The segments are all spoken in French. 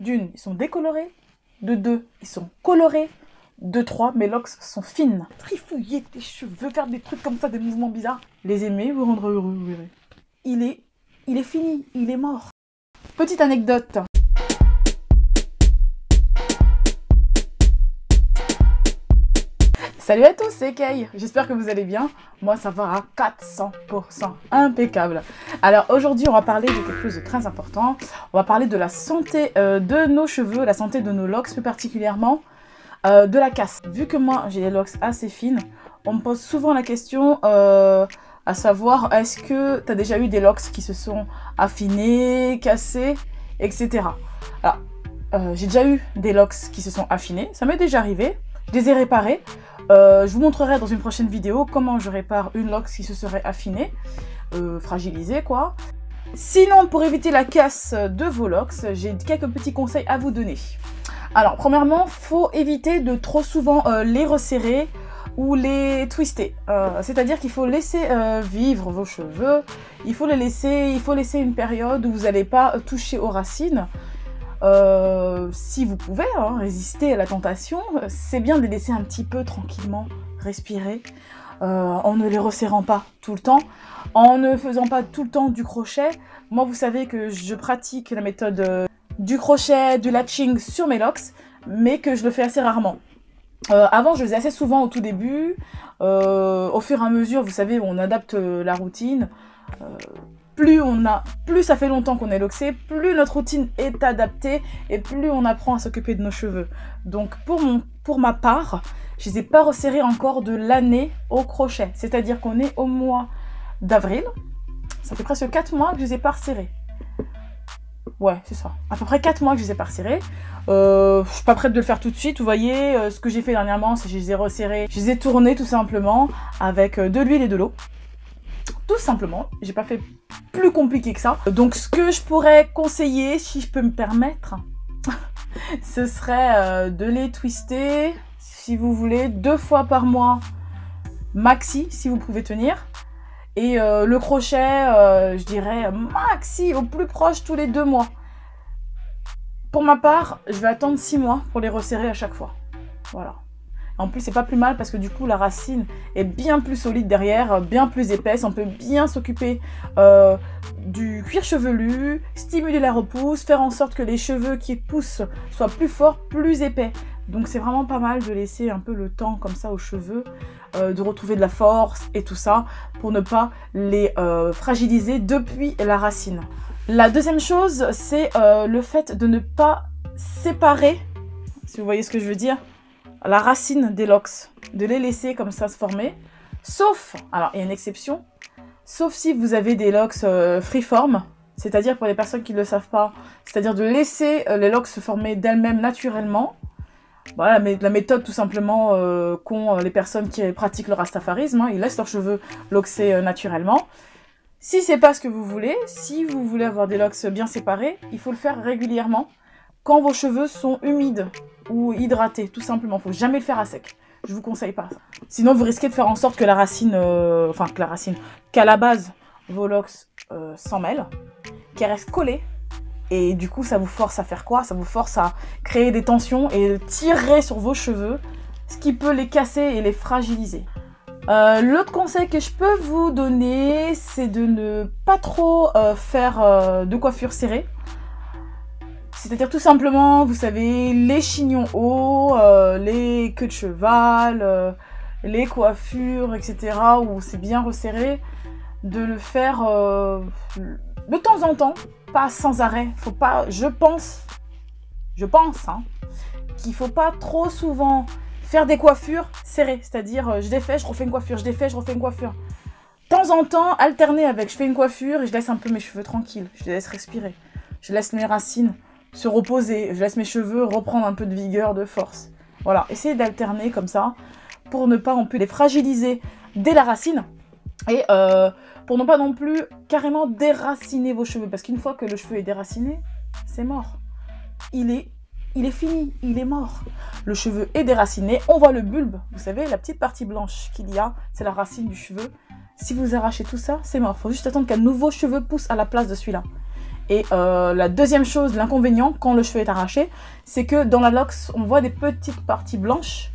d'une, ils sont décolorés. De deux, ils sont colorés. De trois, mes locks sont fines. Trifouiller tes cheveux, faire des trucs comme ça, des mouvements bizarres. Les aimer vous rendrez heureux, vous verrez. Il est fini, il est mort. Petite anecdote. Salut à tous, c'est Kay. J'espère que vous allez bien. Moi, ça va à 400%. Impeccable. Alors, aujourd'hui, on va parler de quelque chose de très important. On va parler de la santé de nos cheveux, la santé de nos locks, plus particulièrement de la casse. Vu que moi, j'ai des locks assez fines, on me pose souvent la question à savoir, est-ce que tu as déjà eu des locks qui se sont affinés, cassés, etc. Alors, j'ai déjà eu des locks qui se sont affinés. Ça m'est déjà arrivé. Je les ai réparés. Je vous montrerai dans une prochaine vidéo comment je répare une lock qui se serait affinée, fragilisée quoi. Sinon, pour éviter la casse de vos locks, j'ai quelques petits conseils à vous donner. Alors, premièrement, faut éviter de trop souvent les resserrer ou les twister. C'est-à-dire qu'il faut laisser vivre vos cheveux. Il faut laisser une période où vous n'allez pas toucher aux racines. Si vous pouvez résister à la tentation, c'est bien de les laisser un petit peu tranquillement respirer, en ne les resserrant pas tout le temps, en ne faisant pas tout le temps du crochet. Moi, vous savez que je pratique la méthode du crochet, du latching sur mes locks, mais que je le fais assez rarement. Avant, je le faisais assez souvent au tout début. Au fur et à mesure, vous savez, on adapte la routine. Plus ça fait longtemps qu'on est loxé, plus notre routine est adaptée et plus on apprend à s'occuper de nos cheveux. Donc pour ma part, je les ai pas resserrés encore de l'année au crochet. C'est-à-dire qu'on est au mois d'avril. Ça fait presque 4 mois que je les ai pas resserrés. Ouais, c'est ça. À peu près 4 mois que je les ai pas resserrés. Je suis pas prête de le faire tout de suite. Vous voyez, ce que j'ai fait dernièrement, c'est que je les ai resserrés. Je les ai tournés tout simplement avec de l'huile et de l'eau. Tout simplement. J'ai pas fait plus compliqué que ça. Donc ce que je pourrais conseiller, si je peux me permettre, ce serait de les twister, si vous voulez, 2 fois par mois maxi, si vous pouvez tenir. Et le crochet, je dirais maxi, au plus proche, tous les 2 mois. Pour ma part, je vais attendre 6 mois pour les resserrer à chaque fois. Voilà. En plus, c'est pas plus mal parce que du coup, la racine est bien plus solide derrière, bien plus épaisse. On peut bien s'occuper du cuir chevelu, stimuler la repousse, faire en sorte que les cheveux qui poussent soient plus forts, plus épais. Donc, c'est vraiment pas mal de laisser un peu le temps comme ça aux cheveux, de retrouver de la force et tout ça pour ne pas les fragiliser depuis la racine. La deuxième chose, c'est le fait de ne pas séparer, si vous voyez ce que je veux dire, la racine des locks, de les laisser comme ça se former, sauf, alors il y a une exception, sauf si vous avez des locks freeform, c'est-à-dire pour les personnes qui ne le savent pas, c'est-à-dire de laisser les locks se former d'elles-mêmes naturellement. Voilà, mais la méthode tout simplement qu'ont les personnes qui pratiquent le rastafarisme, ils laissent leurs cheveux loxés naturellement. Si c'est pas ce que vous voulez, si vous voulez avoir des locks bien séparés, il faut le faire régulièrement quand vos cheveux sont humides ou hydratés, tout simplement. Il ne faut jamais le faire à sec. Je vous conseille pas ça. Sinon, vous risquez de faire en sorte que qu'à la base, vos locks s'en mêlent, qu'elles restent collées. Et du coup, ça vous force à faire quoi? Ça vous force à créer des tensions et tirer sur vos cheveux, ce qui peut les casser et les fragiliser. L'autre conseil que je peux vous donner, c'est de ne pas trop faire de coiffure serrée. C'est-à-dire tout simplement, vous savez, les chignons hauts, les queues de cheval, les coiffures, etc. où c'est bien resserré, de le faire de temps en temps, pas sans arrêt. Faut pas, je pense qu'il faut pas trop souvent faire des coiffures serrées. C'est-à-dire, je défais, je refais une coiffure, je défais, je refais une coiffure. De temps en temps, alterner avec, je fais une coiffure et je laisse un peu mes cheveux tranquilles. Je les laisse respirer. Je laisse mes racines se reposer, je laisse mes cheveux reprendre un peu de vigueur, de force. Voilà, essayez d'alterner comme ça, pour ne pas non plus les fragiliser dès la racine, et pour ne pas non plus carrément déraciner vos cheveux, parce qu'une fois que le cheveu est déraciné, c'est mort. Il est fini, il est mort. Le cheveu est déraciné, on voit le bulbe, vous savez, la petite partie blanche qu'il y a, c'est la racine du cheveu. Si vous arrachez tout ça, c'est mort. Il faut juste attendre qu'un nouveau cheveu pousse à la place de celui-là. Et la deuxième chose, l'inconvénient, quand le cheveu est arraché, c'est que dans la lox, on voit des petites parties blanches,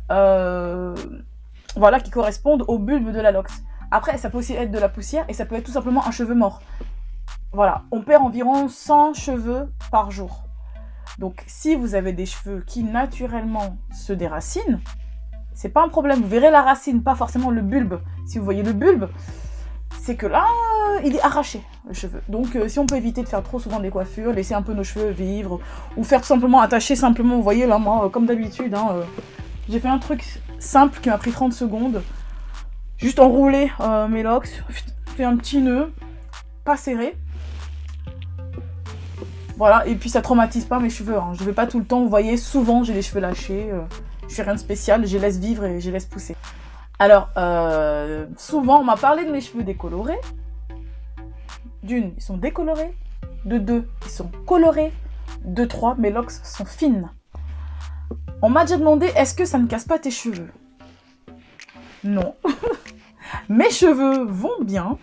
voilà, qui correspondent au bulbe de la lox. Après, ça peut aussi être de la poussière et ça peut être tout simplement un cheveu mort. Voilà, on perd environ 100 cheveux par jour. Donc, si vous avez des cheveux qui naturellement se déracinent, c'est pas un problème. Vous verrez la racine, pas forcément le bulbe. Si vous voyez le bulbe, c'est que là, il est arraché, le cheveu. Donc, si on peut éviter de faire trop souvent des coiffures, laisser un peu nos cheveux vivre, ou faire tout simplement attacher simplement, vous voyez là, moi, comme d'habitude, hein, j'ai fait un truc simple qui m'a pris 30 secondes. Juste enrouler mes locks, fait un petit nœud, pas serré. Voilà, et puis ça traumatise pas mes cheveux. Hein. Je vais pas tout le temps, vous voyez, souvent j'ai les cheveux lâchés. Je fais rien de spécial, je les laisse vivre et je les laisse pousser. Alors, souvent on m'a parlé de mes cheveux décolorés. D'une, ils sont décolorés. De deux, ils sont colorés. De trois, mes locks sont fines. On m'a déjà demandé, est-ce que ça ne casse pas tes cheveux? Non. Mes cheveux vont bien.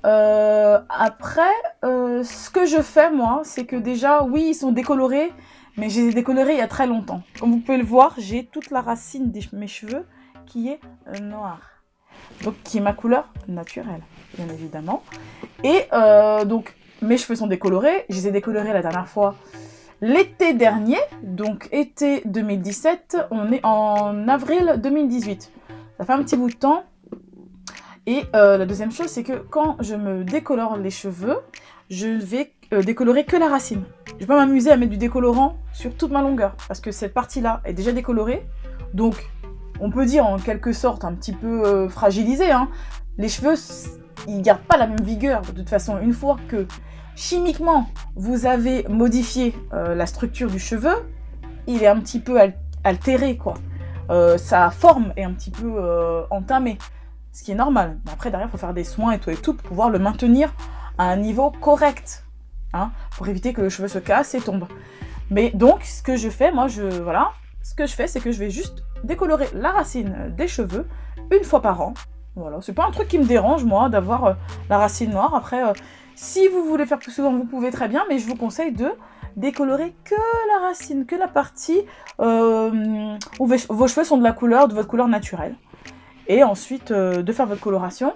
Après, ce que je fais, moi, c'est que déjà, oui, ils sont décolorés, mais je les ai décolorés il y a très longtemps. Comme vous pouvez le voir, j'ai toute la racine de mes cheveux qui est noire. Donc, qui est ma couleur naturelle, bien évidemment. Et donc, mes cheveux sont décolorés. Je les ai décolorés la dernière fois l'été dernier, donc été 2017. On est en avril 2018. Ça fait un petit bout de temps. Et la deuxième chose, c'est que quand je me décolore les cheveux, je vais décolorer que la racine. Je vais pas m'amuser à mettre du décolorant sur toute ma longueur, parce que cette partie-là est déjà décolorée. Donc, on peut dire en quelque sorte un petit peu fragilisée. Hein. Les cheveux, ils gardent pas la même vigueur. De toute façon, une fois que chimiquement, vous avez modifié la structure du cheveu, il est un petit peu altéré, quoi. Sa forme est un petit peu entamée. Ce qui est normal. Après, derrière, il faut faire des soins et tout pour pouvoir le maintenir à un niveau correct. Hein, pour éviter que le cheveu se casse et tombe. Mais donc, ce que je fais, moi, voilà. Ce que je fais, c'est que je vais juste décolorer la racine des cheveux une fois par an. Voilà. C'est pas un truc qui me dérange, moi, d'avoir la racine noire. Après, si vous voulez faire plus souvent, vous pouvez très bien. Mais je vous conseille de décolorer que la racine, que la partie où vos cheveux sont de votre couleur naturelle. Et ensuite, de faire votre coloration.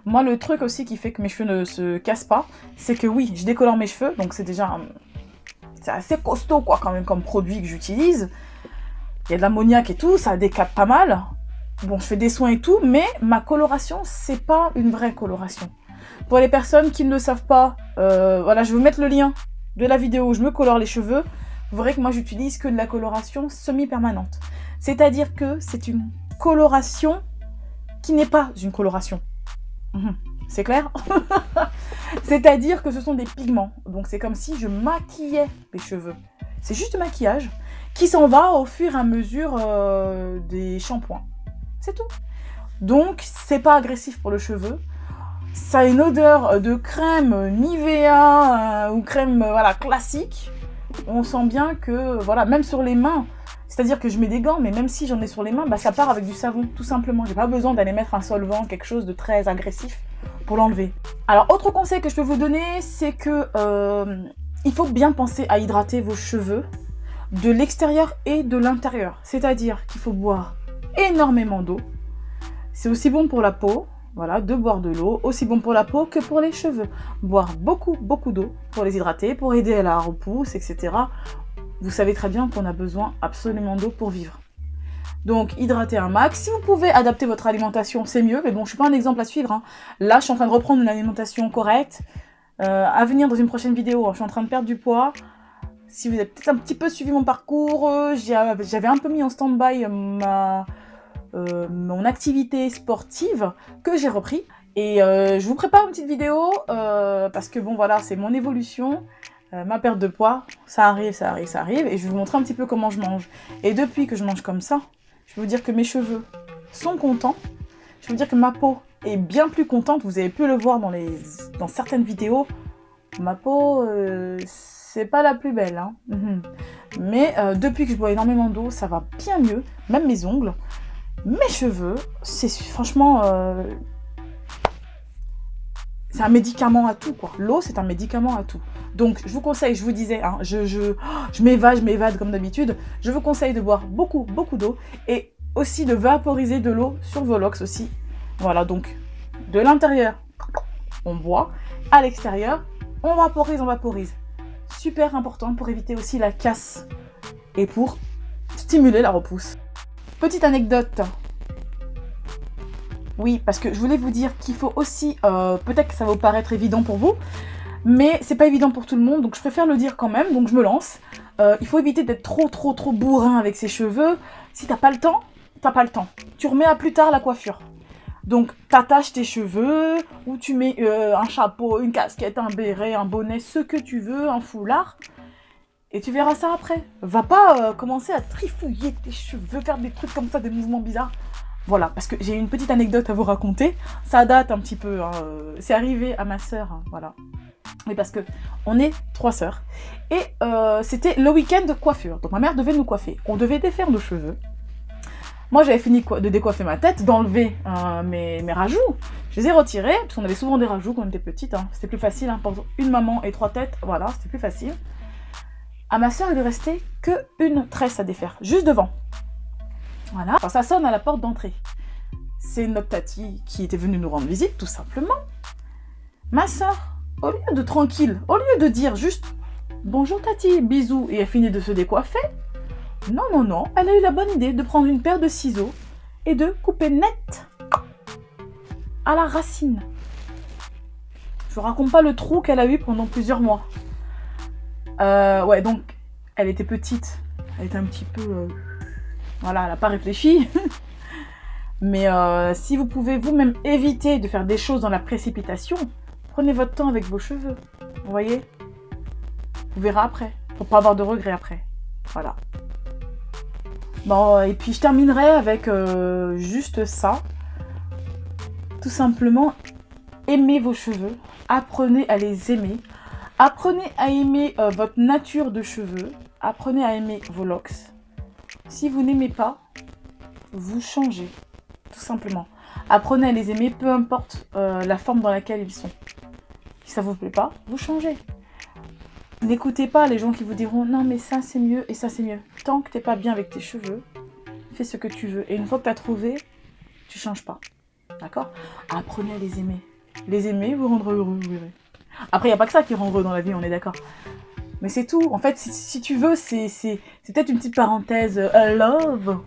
Moi, le truc aussi qui fait que mes cheveux ne se cassent pas, c'est que oui, je décolore mes cheveux, donc c'est déjà... c'est assez costaud, quoi, quand même, comme produit que j'utilise. Il y a de l'ammoniac et tout, ça décape pas mal. Bon, je fais des soins et tout, mais ma coloration, c'est pas une vraie coloration. Pour les personnes qui ne le savent pas, voilà, je vais vous mettre le lien de la vidéo où je me colore les cheveux. Vous verrez que moi, j'utilise que de la coloration semi-permanente. C'est-à-dire que c'est une coloration qui n'est pas une coloration. C'est clair? C'est-à-dire que ce sont des pigments. Donc c'est comme si je maquillais les cheveux. C'est juste du maquillage qui s'en va au fur et à mesure des shampoings. C'est tout. Donc c'est pas agressif pour le cheveu. Ça a une odeur de crème Nivea ou crème voilà, classique. On sent bien que, voilà, même sur les mains, c'est-à-dire que je mets des gants, mais même si j'en ai sur les mains, bah, ça part avec du savon, tout simplement. J'ai pas besoin d'aller mettre un solvant, quelque chose de très agressif pour l'enlever. Alors, autre conseil que je peux vous donner, c'est que il faut bien penser à hydrater vos cheveux de l'extérieur et de l'intérieur. C'est-à-dire qu'il faut boire énormément d'eau. C'est aussi bon pour la peau, voilà, de boire de l'eau, aussi bon pour la peau que pour les cheveux. Boire beaucoup, beaucoup d'eau pour les hydrater, pour aider à la repousse, etc. Vous savez très bien qu'on a besoin absolument d'eau pour vivre. Donc, hydratez un max. Si vous pouvez adapter votre alimentation, c'est mieux. Mais bon, je ne suis pas un exemple à suivre. Hein. Là, je suis en train de reprendre une alimentation correcte. À venir dans une prochaine vidéo, je suis en train de perdre du poids. Si vous avez peut-être un petit peu suivi mon parcours, j'avais un peu mis en stand-by mon activité sportive que j'ai repris. Et je vous prépare une petite vidéo parce que bon, voilà, c'est mon évolution. Ma perte de poids, ça arrive, ça arrive, ça arrive, et je vais vous montrer un petit peu comment je mange. Et depuis que je mange comme ça, je peux vous dire que mes cheveux sont contents, je peux vous dire que ma peau est bien plus contente, vous avez pu le voir dans certaines vidéos, ma peau, c'est pas la plus belle, hein. Mais depuis que je bois énormément d'eau, ça va bien mieux, même mes ongles, mes cheveux, c'est franchement... c'est un médicament à tout, quoi. L'eau, c'est un médicament à tout. Donc, je vous conseille, je vous disais, hein, je m'évade comme d'habitude. Je vous conseille de boire beaucoup, beaucoup d'eau et aussi de vaporiser de l'eau sur vos locks aussi. Voilà, donc, de l'intérieur, on boit. À l'extérieur, on vaporise, on vaporise. Super important pour éviter aussi la casse et pour stimuler la repousse. Petite anecdote. Oui, parce que je voulais vous dire qu'il faut aussi, peut-être que ça va vous paraître évident pour vous, mais c'est pas évident pour tout le monde, donc je préfère le dire quand même, donc je me lance. Il faut éviter d'être trop bourrin avec ses cheveux. Si t'as pas le temps, t'as pas le temps. Tu remets à plus tard la coiffure. Donc t'attaches tes cheveux, ou tu mets un chapeau, une casquette, un béret, un bonnet, ce que tu veux, un foulard, et tu verras ça après. Va pas commencer à trifouiller tes cheveux, faire des trucs comme ça, des mouvements bizarres. Voilà, parce que j'ai une petite anecdote à vous raconter. Ça date un petit peu, hein. C'est arrivé à ma sœur, hein, voilà. Mais parce que on est 3 sœurs. Et c'était le week-end de coiffure. Donc ma mère devait nous coiffer. On devait défaire nos cheveux. Moi j'avais fini de décoiffer ma tête, d'enlever mes rajouts. Je les ai retirés, parce qu'on avait souvent des rajouts quand on était petite. Hein. C'était plus facile, hein, pour une maman et 3 têtes. Voilà, c'était plus facile. À ma sœur, il ne restait qu'une tresse à défaire, juste devant. Voilà. Enfin, ça sonne à la porte d'entrée. C'est notre tati qui était venue nous rendre visite, tout simplement. Ma sœur, au lieu de tranquille, au lieu de dire juste « Bonjour tati, bisous » et elle finit de se décoiffer, non, elle a eu la bonne idée de prendre une paire de ciseaux et de couper net à la racine. Je vous raconte pas le trou qu'elle a eu pendant plusieurs mois. Ouais, donc, elle était petite, elle était un petit peu... voilà, elle n'a pas réfléchi. Mais si vous pouvez vous-même éviter de faire des choses dans la précipitation, prenez votre temps avec vos cheveux. Vous voyez? Vous verrez après, pour pas avoir de regrets après. Voilà. Bon, et puis je terminerai avec juste ça. Tout simplement, aimez vos cheveux. Apprenez à les aimer. Apprenez à aimer votre nature de cheveux. Apprenez à aimer vos locks. Si vous n'aimez pas, vous changez. Tout simplement. Apprenez à les aimer, peu importe la forme dans laquelle ils sont. Si ça vous plaît pas, vous changez. N'écoutez pas les gens qui vous diront « Non, mais ça c'est mieux et ça c'est mieux ». Tant que t'es pas bien avec tes cheveux, fais ce que tu veux. Et une fois que tu as trouvé, tu changes pas. D'accord? Apprenez à les aimer. Les aimer vous rendra heureux, vous verrez. Après, il n'y a pas que ça qui rend heureux dans la vie, on est d'accord. Mais c'est tout. En fait, si tu veux, c'est peut-être une petite parenthèse love.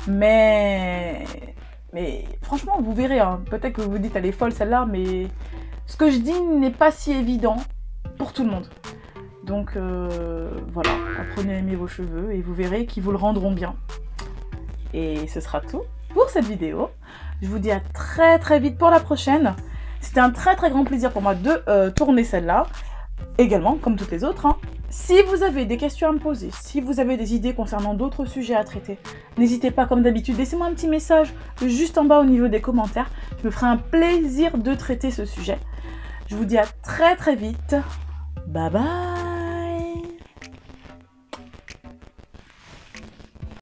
Mais franchement, vous verrez. Hein. Peut-être que vous vous dites, elle est folle celle-là, mais ce que je dis n'est pas si évident pour tout le monde. Donc voilà, apprenez à aimer vos cheveux et vous verrez qu'ils vous le rendront bien. Et ce sera tout pour cette vidéo. Je vous dis à très vite pour la prochaine. C'était un très grand plaisir pour moi de tourner celle-là. Également, comme toutes les autres. Hein. Si vous avez des questions à me poser, si vous avez des idées concernant d'autres sujets à traiter, n'hésitez pas comme d'habitude, laissez-moi un petit message juste en bas au niveau des commentaires. Je me ferai un plaisir de traiter ce sujet. Je vous dis à très vite. Bye bye.